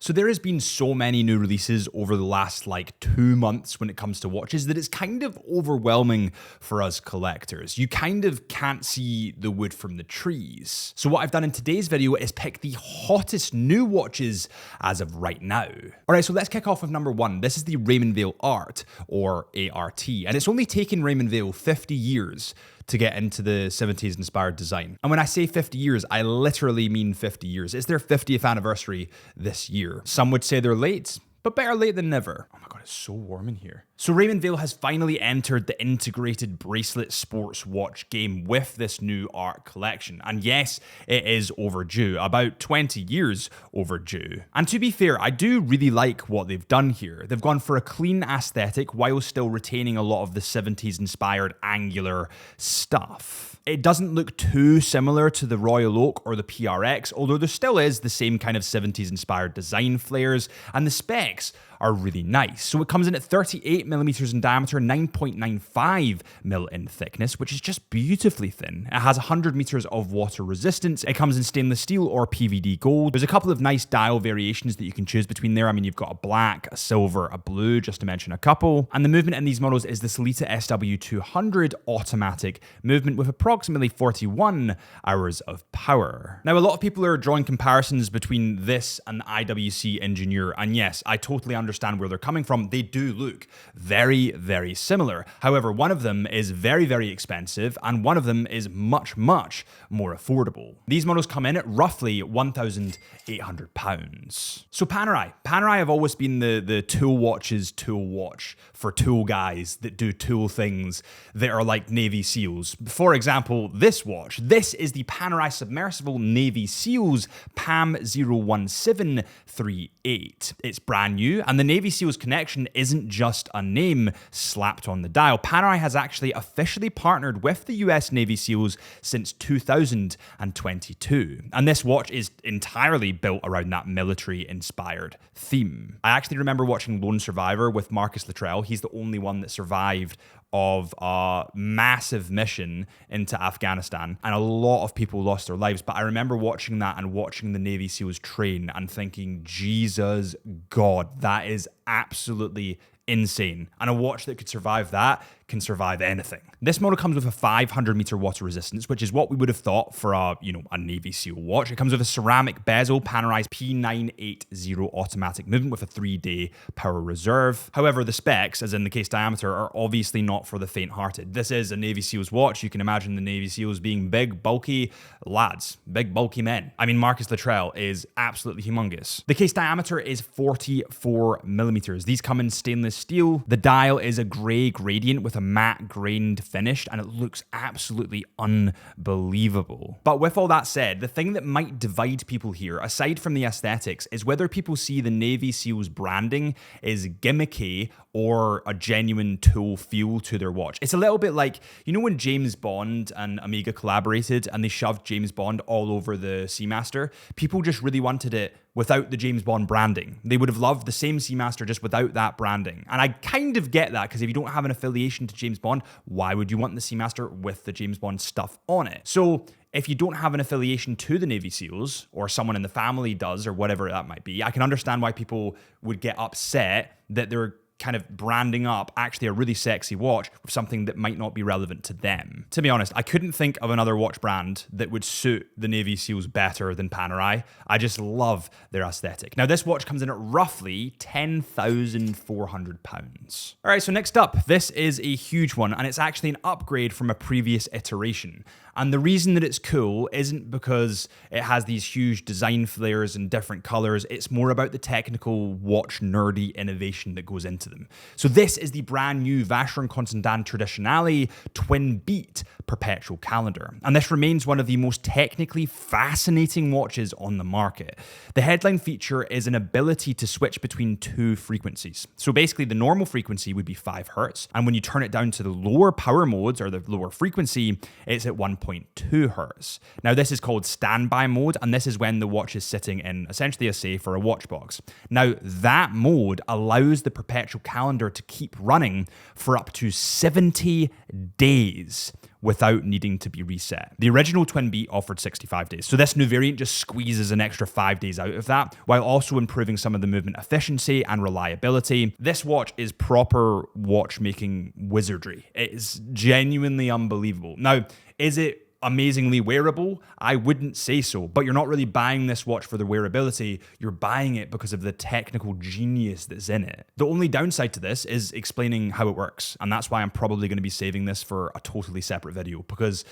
So there has been so many new releases over the last like 2 months when it comes to watches that it's kind of overwhelming for us collectors. You kind of can't see the wood from the trees. So what I've done in today's video is pick the hottest new watches as of right now. All right, so let's kick off with number one. This is the Raymond Weil Art, or ART, and it's only taken Raymond Weil 50 years to get into the 70s inspired design. And when I say 50 years, I literally mean 50 years. It's their 50th anniversary this year. Some would say they're late, but better late than never. Oh my God, it's so warm in here. So Raymond Weil has finally entered the integrated bracelet sports watch game with this new art collection. And yes, it is overdue, about 20 years overdue. And to be fair, I do really like what they've done here. They've gone for a clean aesthetic while still retaining a lot of the 70s inspired angular stuff. It doesn't look too similar to the Royal Oak or the PRX, although there still is the same kind of 70s inspired design flares, and the specs are really nice. So it comes in at 38 millimeters in diameter, 9.95 mil in thickness, which is just beautifully thin. It has 100 meters of water resistance. It comes in stainless steel or PVD gold. There's a couple of nice dial variations that you can choose between there. I mean, you've got a black, a silver, a blue, just to mention a couple. And the movement in these models is the Sellita SW200 automatic movement with approximately 41 hours of power. Now, a lot of people are drawing comparisons between this and the IWC Engineer, and yes, I totally understand where they're coming from. They do look very, very similar. However, one of them is very, very expensive, and one of them is much, much more affordable. These models come in at roughly £1,800. So Panerai have always been the tool watches tool watch for tool guys that do tool things that are like Navy SEALs. For example, this watch. This is the Panerai Submersible Navy SEALs PAM 01738. It's brand new, and the Navy SEALs connection isn't just a name slapped on the dial. Panerai has actually officially partnered with the US Navy SEALs since 2022. And this watch is entirely built around that military-inspired theme. I actually remember watching Lone Survivor with Marcus Luttrell. He's the only one that survived of a massive mission into Afghanistan, and a lot of people lost their lives. But I remember watching that and watching the Navy SEALs train and thinking, Jesus God, that is absolutely insane. And a watch that could survive that can survive anything. This model comes with a 500 meter water resistance, which is what we would have thought for a Navy SEAL watch. It comes with a ceramic bezel, Panerai's P980 automatic movement with a 3-day power reserve. However, the specs, as in the case diameter, are obviously not for the faint-hearted. This is a Navy SEALs watch. You can imagine the Navy SEALs being big, bulky lads, big, bulky men. I mean, Marcus Luttrell is absolutely humongous. The case diameter is 44 millimeters. These come in stainless steel. The dial is a gray gradient with a matte grained finish, and it looks absolutely unbelievable. But with all that said, the thing that might divide people here, aside from the aesthetics, is whether people see the Navy SEALs branding is gimmicky or a genuine tool feel to their watch. It's a little bit like, when James Bond and Omega collaborated and they shoved James Bond all over the Seamaster? People just really wanted it without the James Bond branding. They would have loved the same Seamaster just without that branding. And I kind of get that, because if you don't have an affiliation to James Bond, why would you want the Seamaster with the James Bond stuff on it? So if you don't have an affiliation to the Navy SEALs, or someone in the family does, or whatever that might be, I can understand why people would get upset that they're kind of branding up actually a really sexy watch with something that might not be relevant to them. To be honest, I couldn't think of another watch brand that would suit the Navy SEALs better than Panerai. I just love their aesthetic. Now, this watch comes in at roughly £10,400. All right, so next up, this is a huge one, and it's actually an upgrade from a previous iteration. And the reason that it's cool isn't because it has these huge design flares and different colors. It's more about the technical watch nerdy innovation that goes into them. So this is the brand new Vacheron Constantin Traditionale Twin Beat Perpetual Calendar. And this remains one of the most technically fascinating watches on the market. The headline feature is an ability to switch between two frequencies. So basically the normal frequency would be 5 Hertz. And when you turn it down to the lower power modes, or the lower frequency, it's at 1.5 1.2 hertz. Now this is called standby mode, and this is when the watch is sitting in essentially a safe or a watch box. Now that mode allows the perpetual calendar to keep running for up to 70 days without needing to be reset. The original Twin Beat offered 65 days, so this new variant just squeezes an extra 5 days out of that, while also improving some of the movement efficiency and reliability. This watch is proper watchmaking wizardry. It is genuinely unbelievable. Now, is it amazingly wearable? I wouldn't say so, but you're not really buying this watch for the wearability, you're buying it because of the technical genius that's in it. The only downside to this is explaining how it works, and that's why I'm probably going to be saving this for a totally separate video, because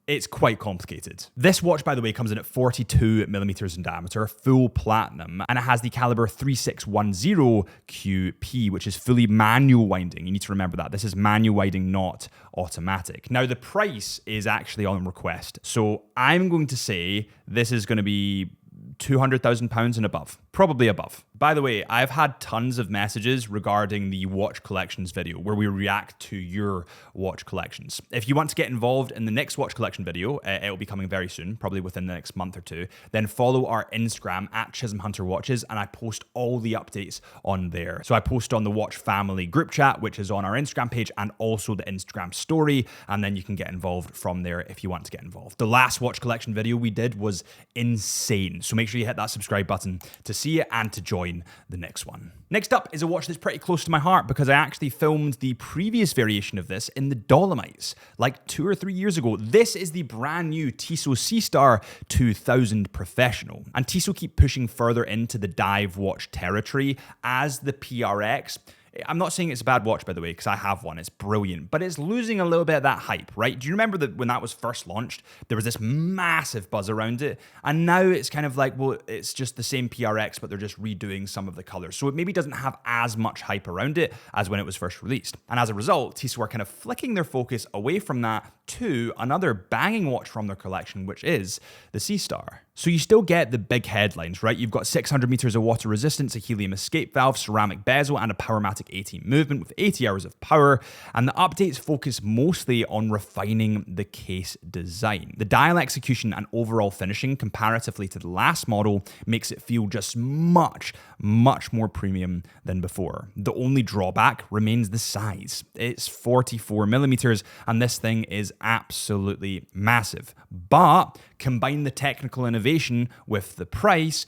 it's quite complicated. This watch, by the way, comes in at 42 millimeters in diameter, full platinum, and it has the caliber 3610 QP, which is fully manual winding. You need to remember that. This is manual winding, not automatic. Now, the price is actually on request. So I'm going to say this is going to be £200,000 and above, probably above. By the way, I've had tons of messages regarding the watch collections video where we react to your watch collections. If you want to get involved in the next watch collection video, it'll be coming very soon, probably within the next month or two, then follow our Instagram at Chisholm Hunter Watches, and I post all the updates on there. So I post on the Watch Family group chat, which is on our Instagram page, and also the Instagram story, and then you can get involved from there if you want to get involved. The last watch collection video we did was insane, so make sure you hit that subscribe button to see it and to join the next one. Next up is a watch that's pretty close to my heart because I actually filmed the previous variation of this in the Dolomites like 2 or 3 years ago. This is the brand new Tissot Seastar 2000 Professional. And Tissot keep pushing further into the dive watch territory as the PRX. I'm not saying it's a bad watch, by the way, because I have one. It's brilliant, but it's losing a little bit of that hype, right? Do you remember that when that was first launched, there was this massive buzz around it, and now it's kind of like, well, it's just the same PRX, but they're just redoing some of the colors. So it maybe doesn't have as much hype around it as when it was first released. And as a result, Tissot are kind of flicking their focus away from that to another banging watch from their collection, which is the Seastar. So you still get the big headlines, right? You've got 600 meters of water resistance, a helium escape valve, ceramic bezel, and a Powermatic 18 movement with 80 hours of power. And the updates focus mostly on refining the case design. The dial execution and overall finishing comparatively to the last model makes it feel just much more premium than before. The only drawback remains the size. It's 44 millimeters, and this thing is absolutely massive. But combine the technical innovation with the price,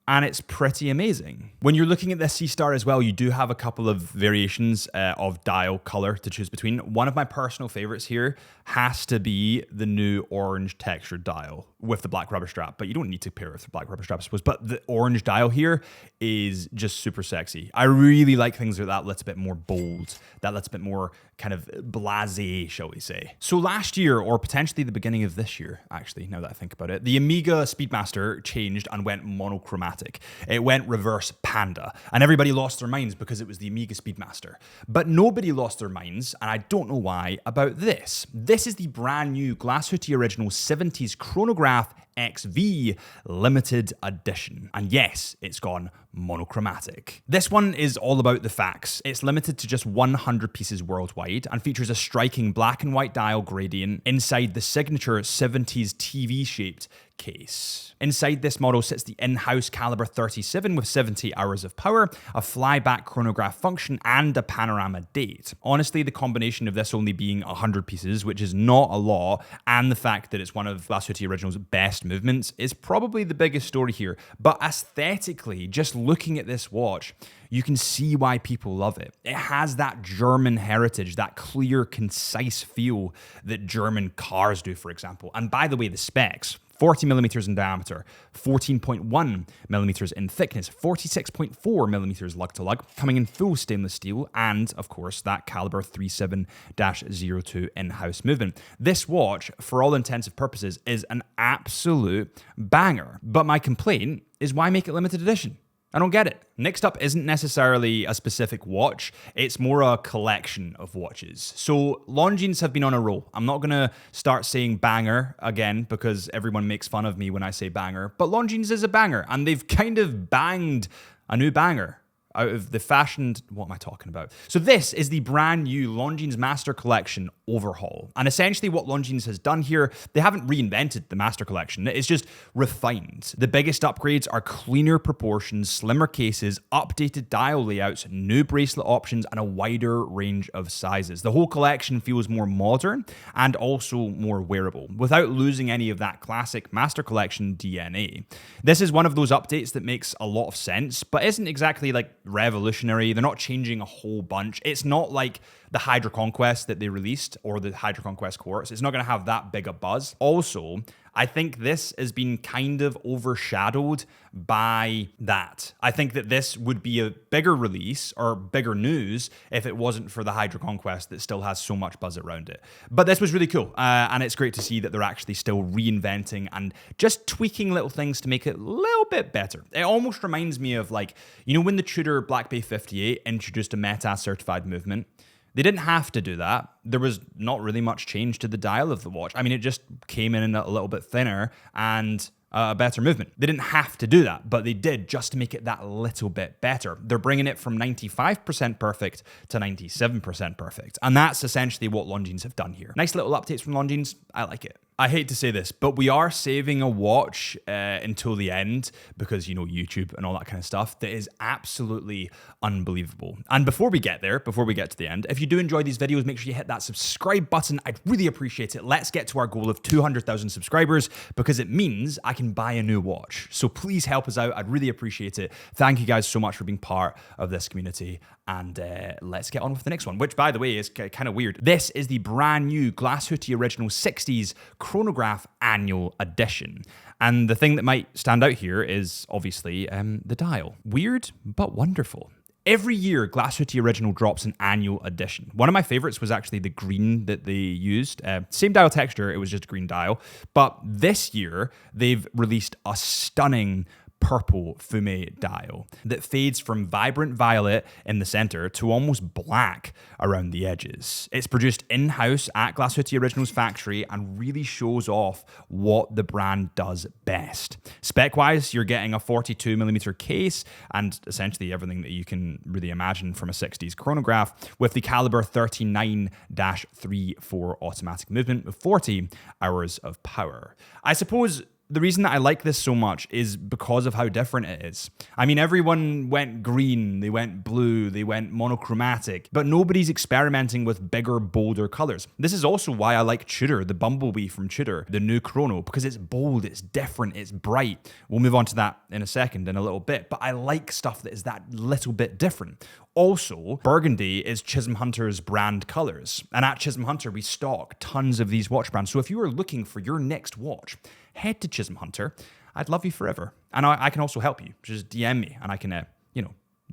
and it's pretty amazing. When you're looking at this Seastar as well, you do have a couple of variations of dial color to choose between. One of my personal favorites here has to be the new orange textured dial with the black rubber strap, but you don't need to pair it with the black rubber strap, I suppose. But the orange dial here is just super sexy. I really like things that little bit more bold, that little bit more kind of blasé, shall we say. So last year, or potentially the beginning of this year, actually, now that I think about it, the Omega Speedmaster changed and went monochromatic. It went reverse panda, and everybody lost their minds because it was the Omega Speedmaster. But nobody lost their minds, and I don't know why, about this. This is the brand new Glashütte Original 70s Chronograph XV limited edition. And yes, it's gone monochromatic. This one is all about the facts. It's limited to just 100 pieces worldwide and features a striking black and white dial gradient inside the signature 70s TV shaped case. Inside this model sits the in-house caliber 37 with 70 hours of power, a flyback chronograph function, and a panorama date. Honestly, the combination of this only being 100 pieces, which is not a lot, and the fact that it's one of Glashütte Original's best movements is probably the biggest story here. But aesthetically, just looking at this watch, you can see why people love it. It has that German heritage, that clear, concise feel that German cars do, for example. And by the way, the specs: 40 millimeters in diameter, 14.1 millimeters in thickness, 46.4 millimeters lug to lug, coming in full stainless steel, and of course that caliber 37-02 in-house movement. This watch, for all intensive purposes, is an absolute banger. But my complaint is, why make it limited edition? I don't get it. Next up isn't necessarily a specific watch, it's more a collection of watches. So Longines have been on a roll. I'm not gonna start saying banger again because everyone makes fun of me when I say banger, but Longines is a banger, and they've kind of banged a new banger. out of the fashioned, what am I talking about? So this is the brand new Longines Master Collection overhaul. And essentially what Longines has done here, they haven't reinvented the Master Collection, it's just refined. The biggest upgrades are cleaner proportions, slimmer cases, updated dial layouts, new bracelet options, and a wider range of sizes. The whole collection feels more modern and also more wearable, without losing any of that classic Master Collection DNA. This is one of those updates that makes a lot of sense, but isn't exactly like revolutionary. They're not changing a whole bunch. It's not like the Hydra Conquest that they released or the Hydra Conquest Quartz. It's not going to have that big a buzz. Also, I think this has been kind of overshadowed by that. I think that this would be a bigger release or bigger news if it wasn't for the Hydra Conquest that still has so much buzz around it. But this was really cool, and it's great to see that they're actually still reinventing and just tweaking little things to make it a little bit better. It almost reminds me of, like, you know, when the Tudor Black Bay 58 introduced a METAS certified movement. They didn't have to do that. There was not really much change to the dial of the watch. I mean, it just came in a little bit thinner and a better movement. They didn't have to do that, but they did just to make it that little bit better. They're bringing it from 95% perfect to 97% perfect. And that's essentially what Longines have done here. Nice little updates from Longines. I like it. I hate to say this, but we are saving a watch until the end because, you know, YouTube and all that kind of stuff. That is absolutely unbelievable. And before we get there, before we get to the end, if you do enjoy these videos, make sure you hit that subscribe button. I'd really appreciate it. Let's get to our goal of 200,000 subscribers because it means I can buy a new watch. So please help us out. I'd really appreciate it. Thank you guys so much for being part of this community. And let's get on with the next one, which, by the way, is kind of weird. This is the brand new Glashütte Original 60s Chronograph Annual Edition. And the thing that might stand out here is obviously the dial. Weird, but wonderful. Every year, Glashütte Original drops an annual edition. One of my favorites was actually the green that they used. Same dial texture, it was just a green dial. But this year, they've released a stunning purple fume dial that fades from vibrant violet in the center to almost black around the edges. It's produced in-house at Glashütte Original's factory and really shows off what the brand does best. Spec-wise, you're getting a 42mm case and essentially everything that you can really imagine from a 60s chronograph with the caliber 39-34 automatic movement with 40 hours of power. I suppose the reason that I like this so much is because of how different it is. I mean, everyone went green, they went blue, they went monochromatic, but nobody's experimenting with bigger, bolder colors. This is also why I like Tudor, the Bumblebee from Tudor, the new chrono, because it's bold, it's different, it's bright. We'll move on to that in a second, in a little bit, but I like stuff that is that little bit different. Also, burgundy is Chisholm Hunter's brand colors. And at Chisholm Hunter, we stock tons of these watch brands. So if you are looking for your next watch, head to Chisholm Hunter. I'd love you forever. And I can also help you. Just DM me and I can,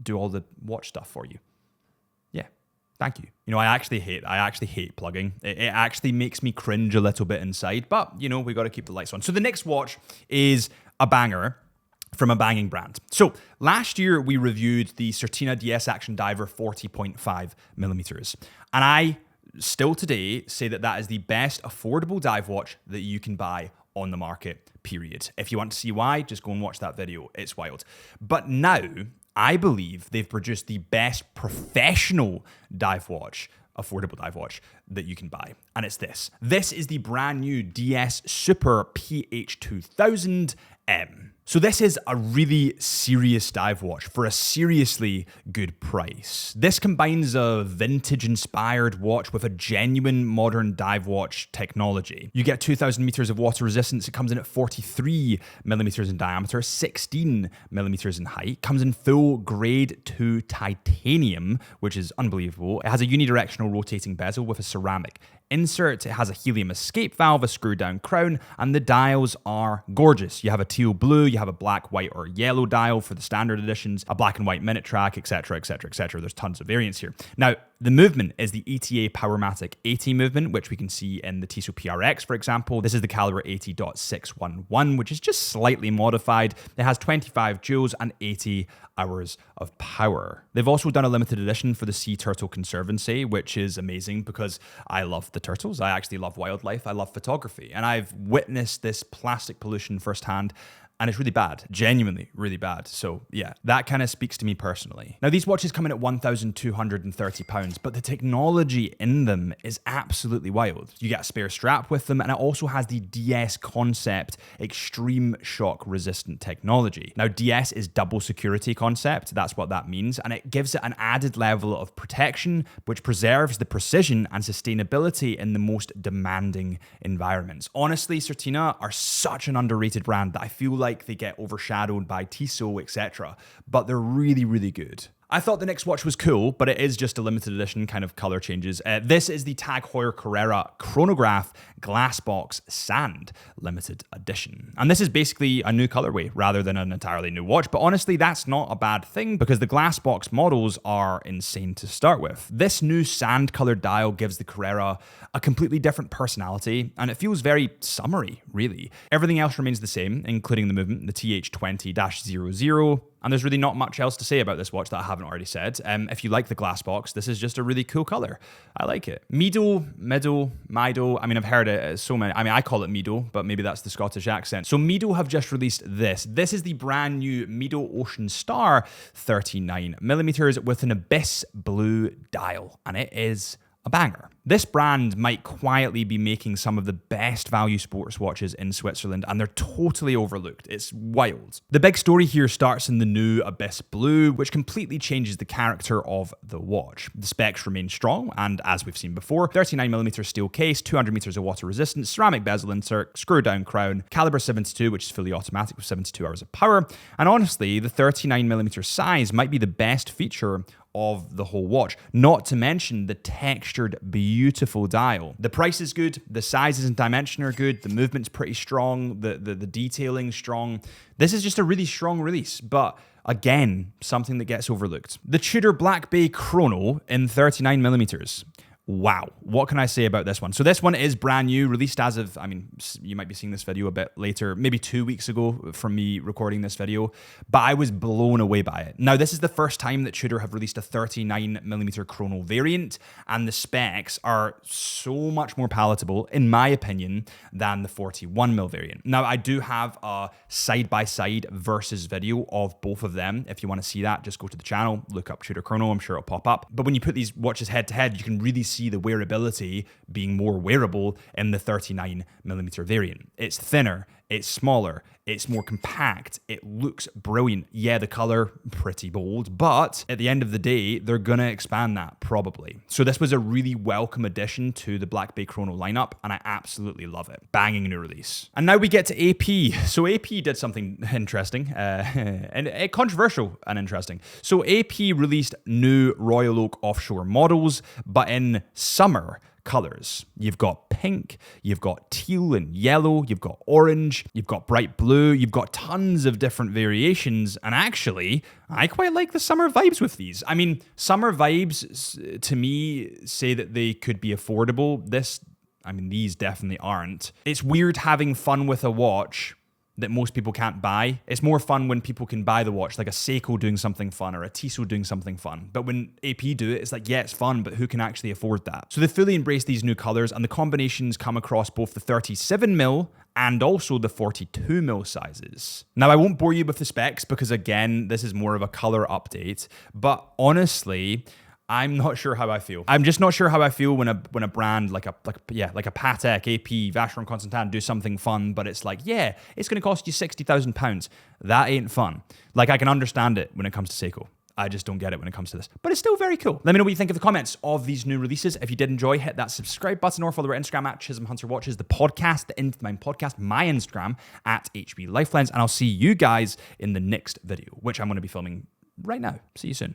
do all the watch stuff for you. Yeah, thank you. I actually hate plugging. It actually makes me cringe a little bit inside, but we got to keep the lights on. So the next watch is a banger from a banging brand. So last year we reviewed the Certina DS Action Diver 40.5mm. And I still today say that is the best affordable dive watch that you can buy on the market, period. If you want to see why, just go and watch that video. It's wild. But now I believe they've produced the best professional dive watch, affordable dive watch that you can buy. And it's this. This is the brand new DS Super PH2000M. So this is a really serious dive watch for a seriously good price. This combines a vintage-inspired watch with a genuine modern dive watch technology. You get 2,000 meters of water resistance. It comes in at 43mm in diameter, 16mm in height. Comes in full grade 2 titanium, which is unbelievable. It has a unidirectional rotating bezel with a ceramic insert. It has a helium escape valve, a screw down crown, and the dials are gorgeous. You have a teal blue, you have a black, white, or yellow dial for the standard editions, a black and white minute track, etc., etc., etc. There's tons of variants here. Now, the movement is the ETA Powermatic 80 movement, which we can see in the Tissot PRX, for example. This is the caliber 80.611, which is just slightly modified. It has 25 joules and 80 hours of power. They've also done a limited edition for the Sea Turtle Conservancy, which is amazing because I love the turtles. I actually love wildlife. I love photography. And I've witnessed this plastic pollution firsthand. and it's really bad, genuinely really bad. So yeah, that kind of speaks to me personally. Now these watches come in at £1,230, but the technology in them is absolutely wild. You get a spare strap with them, and it also has the DS Concept extreme shock resistant technology. Now DS is double security concept, that's what that means, and it gives it an added level of protection, which preserves the precision and sustainability in the most demanding environments. Honestly, Certina are such an underrated brand that I feel like they get overshadowed by Tissot, etc., but they're really, really good. I thought the next watch was cool, but it is just a limited edition kind of color changes. This is the Tag Heuer Carrera Chronograph Glass Box Sand limited edition. And this is basically a new colorway rather than an entirely new watch, but honestly, that's not a bad thing because the glass box models are insane to start with. This new sand colored dial gives the Carrera a completely different personality, and it feels very summery, really. Everything else remains the same, including the movement, the TH20-00, and there's really not much else to say about this watch that I haven't already said. If you like the glass box, this is just a really cool color. I like it. Mido, I mean, I've heard it so many. I mean, I call it Mido, but maybe that's the Scottish accent. So Mido have just released this. This is the brand new Mido Ocean Star 39mm with an abyss blue dial, and it is a banger. This brand might quietly be making some of the best value sports watches in Switzerland, and they're totally overlooked. It's wild. The big story here starts in the new Abyss Blue, which completely changes the character of the watch. The specs remain strong, and as we've seen before, 39mm steel case, 200 meters of water resistance, ceramic bezel insert, screw down crown, caliber 72, which is fully automatic with 72 hours of power, and honestly, the 39mm size might be the best feature of the whole watch, not to mention the textured, beautiful dial. The price is good, the sizes and dimension are good, the movement's pretty strong, the detailing's strong. This is just a really strong release, but again, something that gets overlooked. The Tudor Black Bay Chrono in 39mm. Wow, what can I say about this one? So this one is brand new, released as of, I mean, you might be seeing this video a bit later, maybe 2 weeks ago from me recording this video, but I was blown away by it. Now, this is the first time that Tudor have released a 39mm chrono variant, and the specs are so much more palatable, in my opinion, than the 41mm variant. Now, I do have a side-by-side versus video of both of them. If you want to see that, just go to the channel, look up Tudor Chrono, I'm sure it'll pop up. But when you put these watches head-to-head, you can really see the wearability being more wearable in the 39mm variant. It's thinner, it's smaller, it's more compact, it looks brilliant. Yeah, the color, pretty bold, but at the end of the day, they're gonna expand that, probably. So this was a really welcome addition to the Black Bay Chrono lineup, and I absolutely love it. Banging new release. And now we get to AP. So AP did something interesting, and controversial and interesting. So AP released new Royal Oak Offshore models, but in summer colors. You've got pink, you've got teal and yellow, you've got orange, you've got bright blue, you've got tons of different variations, and actually, I quite like the summer vibes with these. I mean, summer vibes, to me, say that they could be affordable. These definitely aren't. It's weird having fun with a watch that most people can't buy. It's more fun when people can buy the watch, like a Seiko doing something fun or a Tissot doing something fun. But when AP do it, it's like, yeah, it's fun, but who can actually afford that? So they fully embrace these new colors, and the combinations come across both the 37mm and also the 42mm sizes. Now, I won't bore you with the specs because, again, this is more of a color update, but honestly, I'm not sure how I feel. I'm just not sure how I feel when a brand like a Patek, AP, Vacheron, Constantin do something fun, but it's like, yeah, it's going to cost you £60,000. That ain't fun. Like, I can understand it when it comes to Seiko. I just don't get it when it comes to this. But it's still very cool. Let me know what you think of the comments of these new releases. If you did enjoy, hit that subscribe button or follow our Instagram at Chisholm Hunter Watches, the podcast, the Into Mind podcast, my Instagram at HB Lifelens, and I'll see you guys in the next video, which I'm going to be filming right now. See you soon.